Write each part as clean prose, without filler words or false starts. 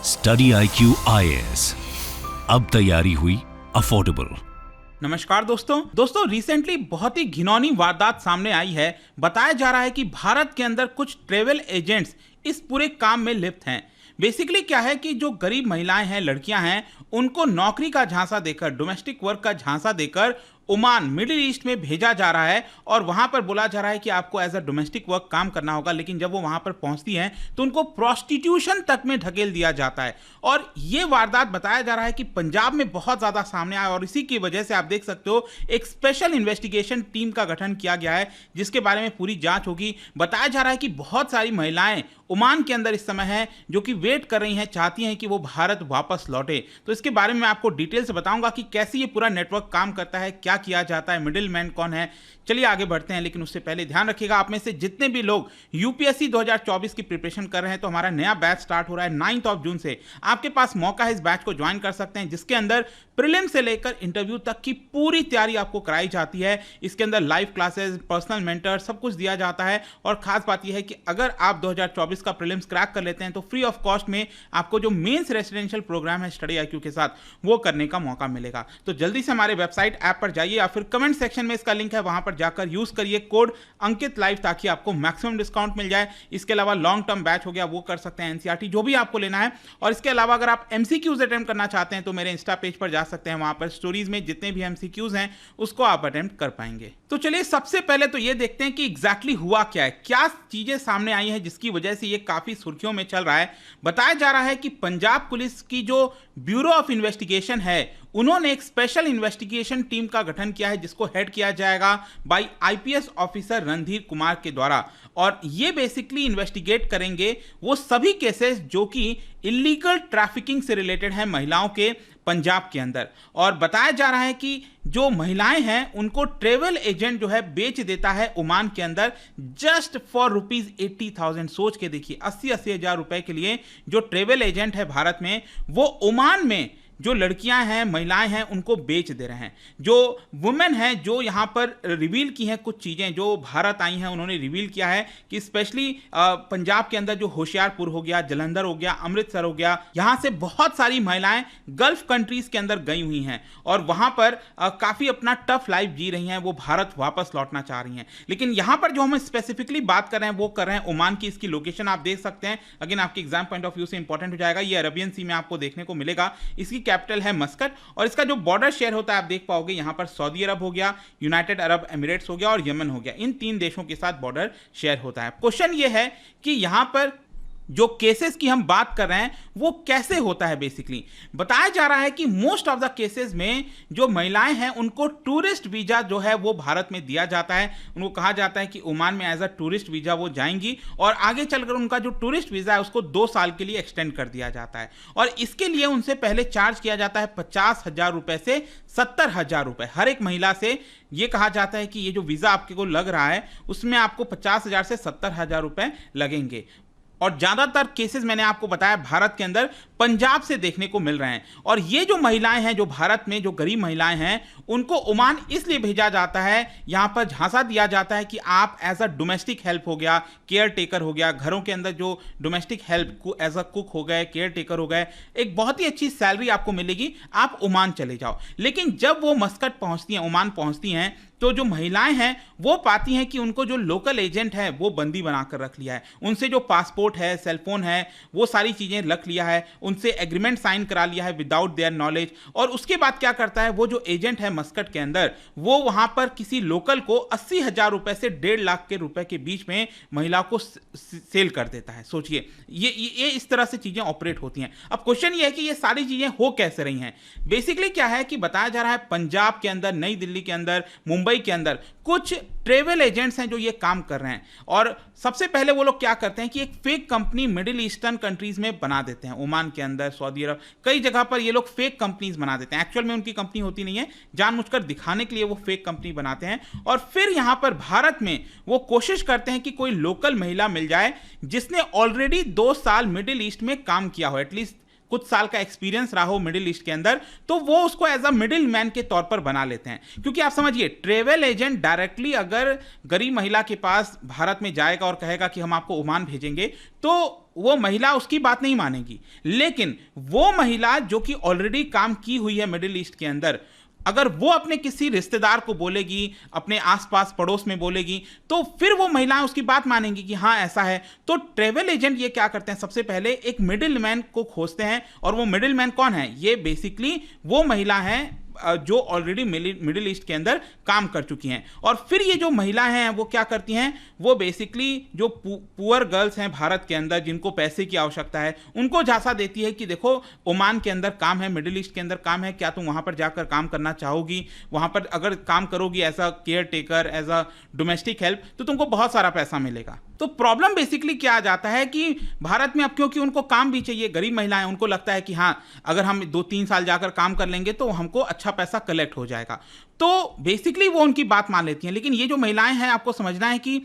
Study IQ IAS, अब तैयारी हुई अफोर्डेबल। नमस्कार दोस्तों रिसेंटली बहुत ही घिनौनी वारदात सामने आई है। बताया जा रहा है कि भारत के अंदर कुछ ट्रेवल एजेंट्स इस पूरे काम में लिप्त हैं। बेसिकली क्या है कि जो गरीब महिलाएं हैं, लड़कियां हैं, उनको नौकरी का झांसा देकर, डोमेस्टिक वर्क का झांसा देकर ओमान, मिडिल ईस्ट में भेजा जा रहा है और वहां पर बोला जा रहा है कि आपको एज अ डोमेस्टिक वर्क काम करना होगा। लेकिन जब वो वहां पर पहुंचती हैं तो उनको प्रोस्टिट्यूशन तक में ढकेल दिया जाता है। और ये वारदात बताया जा रहा है कि पंजाब में बहुत ज्यादा सामने आया और इसी की वजह से आप देख सकते हो एक स्पेशल इन्वेस्टिगेशन टीम का गठन किया गया है, जिसके बारे में पूरी जांच होगी। बताया जा रहा है कि बहुत सारी महिलाएं ओमान के अंदर इस समय हैं जो कि वेट कर रही हैं, चाहती हैं कि वो भारत वापस लौटे। तो इसके बारे में मैं आपको डिटेल से बताऊंगा कि कैसे ये पूरा नेटवर्क काम करता है, क्या किया जाता है, मिडिल मैन कौन है। चलिए आगे बढ़ते हैं, लेकिन उससे पहले ध्यान रखिएगा, आप में से जितने भी लोग यूपीएससी 2024 की प्रिपरेशन कर रहे हैं तो हमारा नया बैच स्टार्ट हो रहा है 9 जून से। आपके पास मौका है इस बैच को ज्वाइन कर सकते हैं, जिसके अंदर प्रीलिम से लेकर इंटरव्यू तक की पूरी तैयारी आपको कराई जाती है। इसके अंदर लाइव क्लासेस, पर्सनल मेंटर, सब कुछ दिया जाता है। और खास बात यह है कि अगर आप 2024 का प्रीलिम्स क्रैक कर लेते हैं तो फ्री ऑफ कॉस्ट में आपको जो मेंस रेसिडेंशियल प्रोग्राम है स्टडी IQ के साथ, वो करने का मौका मिलेगा। तो जल्दी से हमारे वेबसाइट ऐप पर जाइए या फिर कमेंट सेक्शन में इसका लिंक है, वहां पर जाकर यूज करिए कोड अंकित लाइव, ताकि आपको मैक्सिमम डिस्काउंट मिल जाए। इसके अलावा लॉन्ग टर्म बैच हो गया, वो कर सकते हैं, NCERT जो भी आपको लेना है। और इसके अलावा अगर आप MCQs अटेम्प्ट करना चाहते हैं तो मेरे इंस्टा पेज पर जा सकते हैं, वहां पर स्टोरीज में जितने भी MCQs हैं उसको आप अटेम्प्ट कर पाएंगे। तो चलिए सबसे पहले तो ये देखते हैं कि एग्जैक्टली हुआ क्या है, क्या चीजें सामने आई हैं जिसकी वजह से ये काफी सुर्खियों में चल रहा है। बताया जा रहा है कि पंजाब पुलिस की जो ब्यूरो ऑफ इन्वेस्टिगेशन है, उन्होंने एक स्पेशल इन्वेस्टिगेशन टीम का गठन किया है, जिसको हेड किया जाएगा by IPS officer Randhir Kumar के द्वारा। और ये बेसिकली इन्वेस्टिगेट करेंगे वो सभी केसेस जो कि इलीगल ट्रैफिकिंग से रिलेटेड हैं महिलाओं के पंजाब के अंदर। और बताया जा रहा है कि जो महिलाएं हैं उनको ट्रेवल एजेंट जो है बेच देता है ओमान के अंदर जस्ट फॉर ₹80,000। सोच के देखिए, 80 हजार रुपए के लिए जो ट्रेवल एजेंट है भारत में, वो ओमान में जो लड़कियां हैं, महिलाएं हैं, उनको बेच दे रहे हैं। जो वुमेन हैं जो यहाँ पर रिवील की हैं कुछ चीज़ें जो भारत आई हैं, उन्होंने रिवील किया है कि स्पेशली पंजाब के अंदर जो होशियारपुर हो गया, जलंधर हो गया, अमृतसर हो गया, यहाँ से बहुत सारी महिलाएं गल्फ कंट्रीज के अंदर गई हुई हैं और वहाँ पर काफ़ी अपना टफ लाइफ जी रही हैं, वो भारत वापस लौटना चाह रही हैं। लेकिन यहाँ पर जो हम स्पेसिफिकली बात कर रहे हैं वो कर रहे हैं ओमान की। इसकी लोकेशन आप देख सकते हैं, अगेन आपके एग्जाम पॉइंट ऑफ व्यू से इंपॉर्टेंट हो जाएगा। ये अरेबियन सी में आपको देखने को मिलेगा। इसकी कैपिटल है मस्कट और इसका जो बॉर्डर शेयर होता है आप देख पाओगे, यहां पर सऊदी अरब हो गया, यूनाइटेड अरब एमिरेट्स हो गया और यमन हो गया। इन 3 देशों के साथ बॉर्डर शेयर होता है। क्वेश्चन ये है कि यहां पर जो केसेस की हम बात कर रहे हैं वो कैसे होता है। बेसिकली बताया जा रहा है कि मोस्ट ऑफ द केसेस में जो महिलाएं हैं उनको टूरिस्ट वीजा जो है वो भारत में दिया जाता है। उनको कहा जाता है कि ओमान में एज अ टूरिस्ट वीजा वो जाएंगी और आगे चलकर उनका जो टूरिस्ट वीजा है उसको 2 साल के लिए एक्सटेंड कर दिया जाता है। और इसके लिए उनसे पहले चार्ज किया जाता है 50,000 रुपए से 70,000 रुपए हर एक महिला से। ये कहा जाता है कि ये जो वीजा आपके को लग रहा है उसमें आपको 50,000 से 70,000 रुपए लगेंगे। और ज्यादातर केसेस मैंने आपको बताया भारत के अंदर पंजाब से देखने को मिल रहे हैं। और ये जो महिलाएं हैं, जो भारत में जो गरीब महिलाएं हैं, उनको ओमान इसलिए भेजा जाता है, यहां पर झांसा दिया जाता है कि आप एज अ डोमेस्टिक हेल्प हो गया, केयर टेकर हो गया, घरों के अंदर जो domestic help as a cook हो गए, केयर टेकर हो गए, एक बहुत ही अच्छी सैलरी आपको मिलेगी, आप ओमान चले जाओ। लेकिन जब वो मस्कट पहुंचती हैं, ओमान पहुंचती हैं, तो जो महिलाएं हैं वो पाती हैं कि उनको जो लोकल एजेंट है वो बंदी बनाकर रख लिया है। उनसे जो पासपोर्ट है, सेलफोन है, वो सारी चीजें रख लिया है, उनसे एग्रीमेंट साइन करा लिया है विदाउट देयर नॉलेज। और उसके बाद क्या करता है वो जो एजेंट है मस्कट के अंदर, वो वहां पर किसी लोकल को 80,000 रुपए से 1.5 लाख के रुपए के बीच में महिला को सेल कर देता है। सोचिए ये इस तरह से चीजें ऑपरेट होती हैं। अब क्वेश्चन ये है कि ये सारी चीजें हो कैसे रही हैं। बेसिकली क्या है कि बताया जा रहा है पंजाब के अंदर, नई दिल्ली के अंदर, मुंबई के अंदर कुछ ट्रेवल एजेंट्स हैं जो ये काम कर रहे हैं। और सबसे पहले वो लोग क्या करते हैं कि एक fake company middle eastern countries में बना देते हैं। ओमान के अंदर, सऊदी अरब, कई जगह पर ये लोग फेक कंपनीज बना देते हैं। एक्चुअल में उनकी कंपनी होती नहीं है, जानबूझकर दिखाने के लिए वो फेक कंपनी बनाते हैं। और फिर यहां पर भारत में वो कोशिश करते हैं कि कोई लोकल महिला मिल जाए जिसने ऑलरेडी 2 साल मिडिल ईस्ट में काम किया हो, एटलीस्ट कुछ साल का एक्सपीरियंस रहा हो मिडिल ईस्ट के अंदर, तो वो उसको एज अ मिडिल मैन के तौर पर बना लेते हैं। क्योंकि आप समझिए, ट्रेवल एजेंट डायरेक्टली अगर गरीब महिला के पास भारत में जाएगा और कहेगा कि हम आपको ओमान भेजेंगे, तो वो महिला उसकी बात नहीं मानेगी। लेकिन वो महिला जो कि ऑलरेडी काम की हुई है मिडिल ईस्ट के अंदर, अगर वो अपने किसी रिश्तेदार को बोलेगी, अपने आसपास पड़ोस में बोलेगी, तो फिर वो महिलाएं उसकी बात मानेंगी कि हाँ ऐसा है। तो ट्रेवल एजेंट ये क्या करते हैं, सबसे पहले एक मिडिल मैन को खोजते हैं। और वो मिडिल मैन कौन है? ये बेसिकली वो महिला है जो ऑलरेडी मिडिल ईस्ट के अंदर काम कर चुकी हैं। और फिर ये जो महिलाएं हैं वो क्या करती हैं, वो बेसिकली जो पुअर गर्ल्स हैं भारत के अंदर, जिनको पैसे की आवश्यकता है, उनको झांसा देती है कि देखो ओमान के अंदर काम है, मिडिल ईस्ट के अंदर काम है, क्या तुम वहां पर जाकर काम करना चाहोगी? वहां पर अगर काम करोगी as a caretaker, as a domestic help, तो तुमको बहुत सारा पैसा मिलेगा। तो प्रॉब्लम बेसिकली क्या आ जाता है कि भारत में अब क्योंकि उनको काम भी चाहिए, गरीब महिलाएं, उनको लगता है कि हाँ अगर हम 2-3 साल जाकर काम कर लेंगे तो हमको अच्छा पैसा कलेक्ट हो जाएगा। तो बेसिकली वो उनकी बात मान लेती हैं। लेकिन ये जो महिलाएं हैं, आपको समझना है कि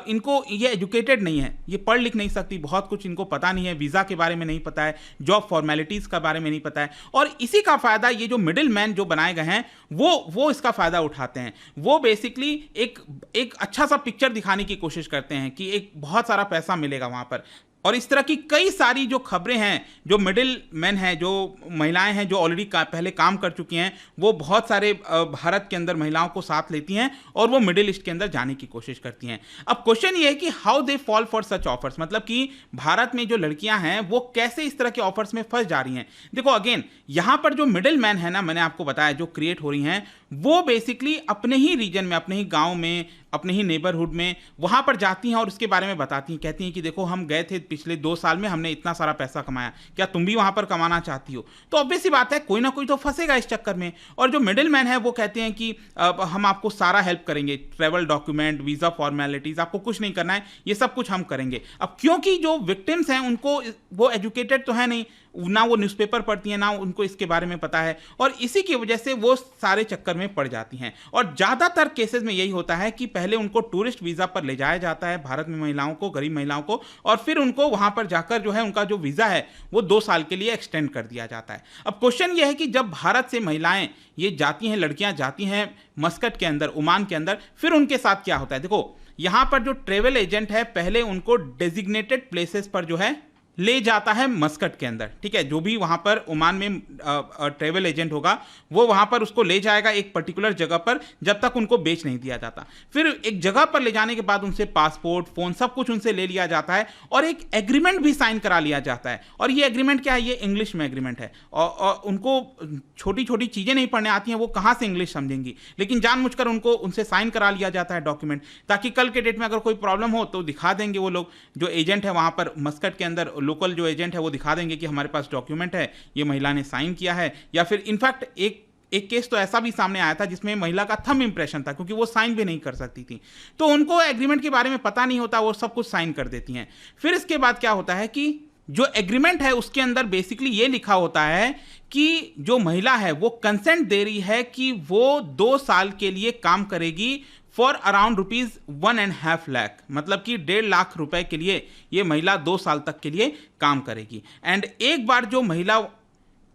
इनको ये एजुकेटेड नहीं है, ये पढ़ लिख नहीं सकती, बहुत कुछ इनको पता नहीं है, वीज़ा के बारे में नहीं पता है, जॉब फॉर्मेलिटीज़ के बारे में नहीं पता है। और इसी का फ़ायदा ये जो मिडिल मैन जो बनाए गए हैं वो इसका फ़ायदा उठाते हैं। वो बेसिकली एक अच्छा सा पिक्चर दिखाने की कोशिश करते हैं कि एक बहुत सारा पैसा मिलेगा वहाँ पर। और इस तरह की कई सारी जो खबरें हैं, जो मिडिल मैन हैं, जो महिलाएं हैं जो ऑलरेडी पहले काम कर चुकी हैं, वो बहुत सारे भारत के अंदर महिलाओं को साथ लेती हैं और वो मिडिल ईस्ट के अंदर जाने की कोशिश करती हैं। अब क्वेश्चन ये है कि how they fall for such offers, मतलब कि भारत में जो लड़कियां हैं वो कैसे इस तरह के ऑफर्स में फंस जा रही हैं। देखो अगेन, यहाँ पर जो मिडिल मैन है ना, मैंने आपको बताया जो क्रिएट हो रही हैं, वो बेसिकली अपने ही रीजन में, अपने ही गाँव में, अपने ही नेबरहुड में वहाँ पर जाती हैं और उसके बारे में बताती हैं, कहती हैं कि देखो हम गए थे पिछले 2 साल में, हमने इतना सारा पैसा कमाया, क्या तुम भी वहाँ पर कमाना चाहती हो? तो ऑब्वियस सी बात है, कोई ना कोई तो फंसेगा इस चक्कर में। और जो मिडिल मैन है वो कहते हैं कि हम आपको सारा हेल्प करेंगे, ट्रैवल डॉक्यूमेंट, वीज़ा फॉर्मेलिटीज़, आपको कुछ नहीं करना है, ये सब कुछ हम करेंगे। अब क्योंकि जो विक्टिम्स हैं उनको, वो एजुकेटेड तो है नहीं, ना वो न्यूज़पेपर पढ़ती हैं, ना उनको इसके बारे में पता है, और इसी की वजह से वो सारे चक्कर में पड़ जाती हैं। और ज़्यादातर केसेस में यही होता है कि पहले उनको टूरिस्ट वीज़ा पर ले जाया जाता है भारत में महिलाओं को, गरीब महिलाओं को, और फिर उनको वहाँ पर जाकर जो है उनका जो वीज़ा है वो 2 साल के लिए एक्सटेंड कर दिया जाता है। अब क्वेश्चन ये है कि जब भारत से महिलाएं ये जाती हैं, लड़कियाँ जाती हैं मस्कट के अंदर, ओमान के अंदर, फिर उनके साथ क्या होता है? देखो यहाँ पर जो ट्रेवल एजेंट है पहले उनको डेजिग्नेटेड प्लेसेस पर जो है ले जाता है मस्कट के अंदर, ठीक है। जो भी वहाँ पर ओमान में ट्रेवल एजेंट होगा वो वहाँ पर उसको ले जाएगा एक पर्टिकुलर जगह पर, जब तक उनको बेच नहीं दिया जाता। फिर एक जगह पर ले जाने के बाद उनसे पासपोर्ट, फ़ोन, सब कुछ उनसे ले लिया जाता है और एक एग्रीमेंट भी साइन करा लिया जाता है। और ये एग्रीमेंट क्या है? ये इंग्लिश में एग्रीमेंट है। और उनको छोटी छोटी चीज़ें नहीं पढ़ने आती हैं, वो कहाँ से इंग्लिश समझेंगी, लेकिन जानबूझकर उनसे साइन करा लिया जाता है डॉक्यूमेंट, ताकि कल के डेट में अगर कोई प्रॉब्लम हो तो दिखा देंगे वो लोग, जो एजेंट है वहाँ पर मस्कट के अंदर, लोकल जो एजेंट है वो दिखा देंगे कि हमारे पास डॉक्यूमेंट है, ये महिला ने साइन किया है। या फिर इनफैक्ट एक केस तो ऐसा भी सामने आया था जिसमें महिला का थंब इंप्रेशन था, क्योंकि वो साइन भी नहीं कर सकती थी, तो उनको एग्रीमेंट के बारे में पता नहीं होता, वो सब कुछ साइन कर देती हैं। फिर इसके बाद क्या होता है कि जो एग्रीमेंट है उसके अंदर बेसिकली ये लिखा होता है कि जो महिला है वो कंसेंट दे रही है कि वो 2 साल के लिए काम करेगी फॉर अराउंड ₹1.5 लाख, मतलब कि 1.5 लाख रुपए के लिए ये महिला 2 साल तक के लिए काम करेगी। एंड एक बार जो महिला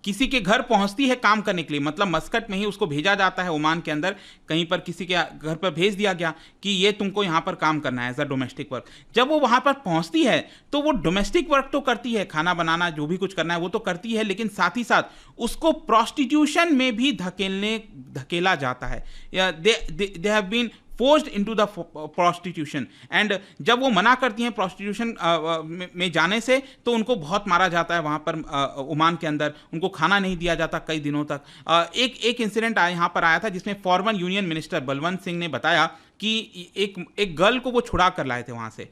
किसी के घर पहुंचती है काम करने के लिए, मतलब मस्कट में ही उसको भेजा जाता है ओमान के अंदर, कहीं पर किसी के घर पर भेज दिया गया कि ये तुमको यहाँ पर काम करना है एज अ डोमेस्टिक वर्क। जब वो वहाँ पर पहुँचती है तो वो डोमेस्टिक वर्क तो करती है, खाना बनाना, जो भी कुछ करना है वो तो करती है, लेकिन साथ ही साथ उसको प्रोस्टिट्यूशन में भी धकेला जाता है। They have been forced into the prostitution. And जब वो मना करती हैं प्रोस्टिट्यूशन में जाने से, तो उनको बहुत मारा जाता है वहाँ पर ओमान के अंदर, उनको खाना नहीं दिया जाता कई दिनों तक। एक इंसिडेंट यहाँ पर आया था जिसमें former union minister Balwant Singh ने बताया कि एक गर्ल को वो छुड़ा कर लाए थे वहाँ से,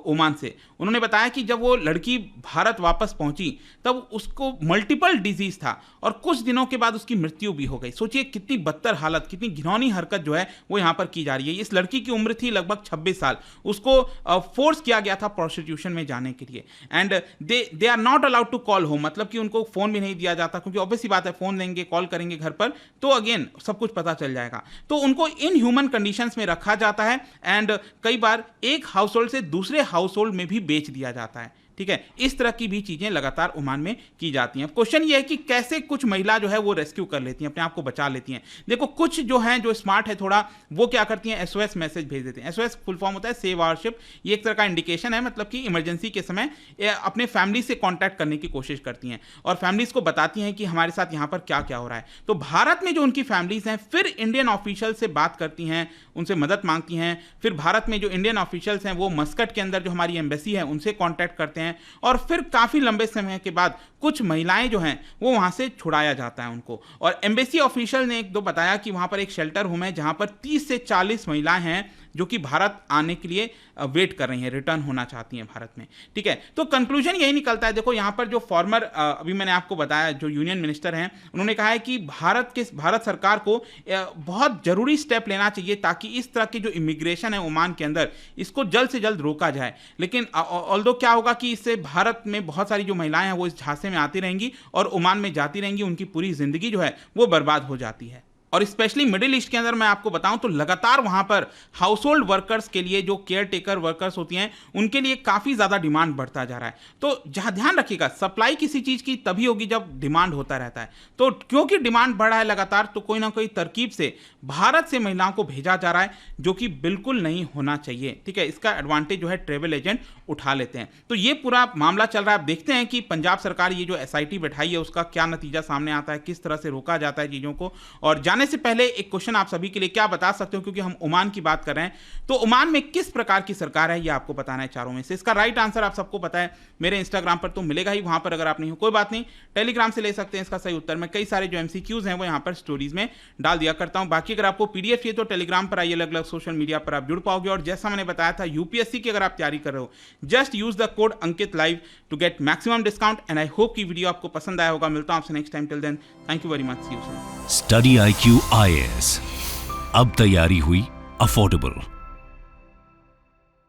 ओमान से। उन्होंने बताया कि जब वो लड़की भारत वापस पहुँची तब उसको मल्टीपल डिजीज़ था और कुछ दिनों के बाद उसकी मृत्यु भी हो गई। सोचिए कितनी बदतर हालत, कितनी घिनौनी हरकत जो है वो यहाँ पर की जा रही है। इस लड़की की उम्र थी लगभग 26 साल, उसको फोर्स किया गया था प्रोस्टिट्यूशन में जाने के लिए। And they are not allowed to call home, मतलब कि उनको फ़ोन भी नहीं दिया जाता, क्योंकि ऑब्वियसली बात है फ़ोन देंगे, कॉल करेंगे घर पर तो अगेन सब कुछ पता चल जाएगा। तो उनको इन ह्यूमन कंडीशंस में रखा जाता है एंड कई बार एक हाउस होल्ड से दूसरे हाउस होल्ड में भी बेच दिया जाता है। ठीक है, इस तरह की भी चीजें लगातार ओमान में की जाती हैं। क्वेश्चन ये है कि कैसे कुछ महिला जो है वो रेस्क्यू कर लेती हैं, अपने आप को बचा लेती हैं। देखो कुछ जो हैं जो स्मार्ट है थोड़ा, वो क्या करती हैं, SOS मैसेज भेज देते हैं। SOS फुल फॉर्म होता है सेव आवर शिप। ये एक तरह का इंडिकेशन है, मतलब कि इमरजेंसी के समय अपने फैमिली से कांटेक्ट करने की कोशिश करती हैं और फैमिलीज को बताती हैं कि हमारे साथ यहाँ पर क्या क्या हो रहा है। तो भारत में जो उनकी फैमिलीज हैं फिर इंडियन ऑफिशियल से बात करती हैं, उनसे मदद मांगती हैं। फिर भारत में जो इंडियन ऑफिशियल्स हैं वो मस्कट के अंदर जो हमारी एम्बेसी है उनसे कांटेक्ट करते हैं और फिर काफ़ी लंबे समय के बाद कुछ महिलाएं जो हैं वो वहाँ से छुड़ाया जाता है उनको। और एम्बेसी ऑफिशियल ने एक दो बताया कि वहाँ पर एक शेल्टर होम है जहाँ पर 30 से 40 महिलाएं हैं जो कि भारत आने के लिए वेट कर रही हैं, रिटर्न होना चाहती हैं भारत में। ठीक है, तो कंक्लूजन यही निकलता है। देखो यहाँ पर जो फॉर्मर अभी मैंने आपको बताया जो यूनियन मिनिस्टर हैं, उन्होंने कहा है कि भारत सरकार को बहुत जरूरी स्टेप लेना चाहिए ताकि इस तरह की जो इमिग्रेशन है ओमान के अंदर इसको जल्द से जल्द रोका जाए। लेकिन ऑल्दो क्या होगा कि इससे भारत में बहुत सारी जो महिलाएं हैं वो इस झांसे में आती रहेंगी और ओमान में जाती रहेंगी, उनकी पूरी जिंदगी जो है वो बर्बाद हो जाती है। और स्पेशली मिडिल ईस्ट के अंदर मैं आपको बताऊं तो लगातार वहां पर हाउस होल्ड वर्कर्स के लिए जो केयर टेकर वर्कर्स होती हैं उनके लिए काफ़ी ज़्यादा डिमांड बढ़ता जा रहा है। तो जहां ध्यान रखिएगा, सप्लाई किसी चीज़ की तभी होगी जब डिमांड होता रहता है। तो क्योंकि डिमांड बढ़ रहा है लगातार, तो कोई ना कोई तरकीब से भारत से महिलाओं को भेजा जा रहा है जो कि बिल्कुल नहीं होना चाहिए। ठीक है, इसका एडवांटेज जो है ट्रेवल एजेंट उठा लेते हैं। तो ये पूरा मामला चल रहा है। अब देखते हैं कि पंजाब सरकार ये जो SIT बैठाई है उसका क्या नतीजा सामने आता है, किस तरह से रोका जाता है चीज़ों को। और जाने से पहले एक क्वेश्चन आप सभी के लिए, क्या बता सकते हो, क्योंकि हम ओमान की बात कर रहे हैं, तो ओमान में किस प्रकार की सरकार है ये आपको बताना है चारों में से। इसका राइट आंसर आप सबको पता है, मेरे इंस्टाग्राम पर तो मिलेगा ही, वहां पर अगर आप नहीं हो कोई बात नहीं, टेलीग्राम से ले सकते हैं इसका सही उत्तर। मैं कई सारे जो MCQs हैं वो यहाँ पर स्टोरीज में डाल दिया करता हूं। बाकी अगर आपको PDF चाहिए तो टेलीग्राम पर आइए, अलग अलग सोशल मीडिया पर आप जुड़ पाओगे। और जैसा मैंने बताया था, UPSC की अगर आप तैयारी कर रहे हो, just use the code Ankit live to get maximum discount. And I hope की वीडियो आपको पसंद आया होगा। मिलता हूं आपसे next time, till then thank you very much, see you soon. Study IQ IAS, अब तैयारी हुई अफोर्डेबल।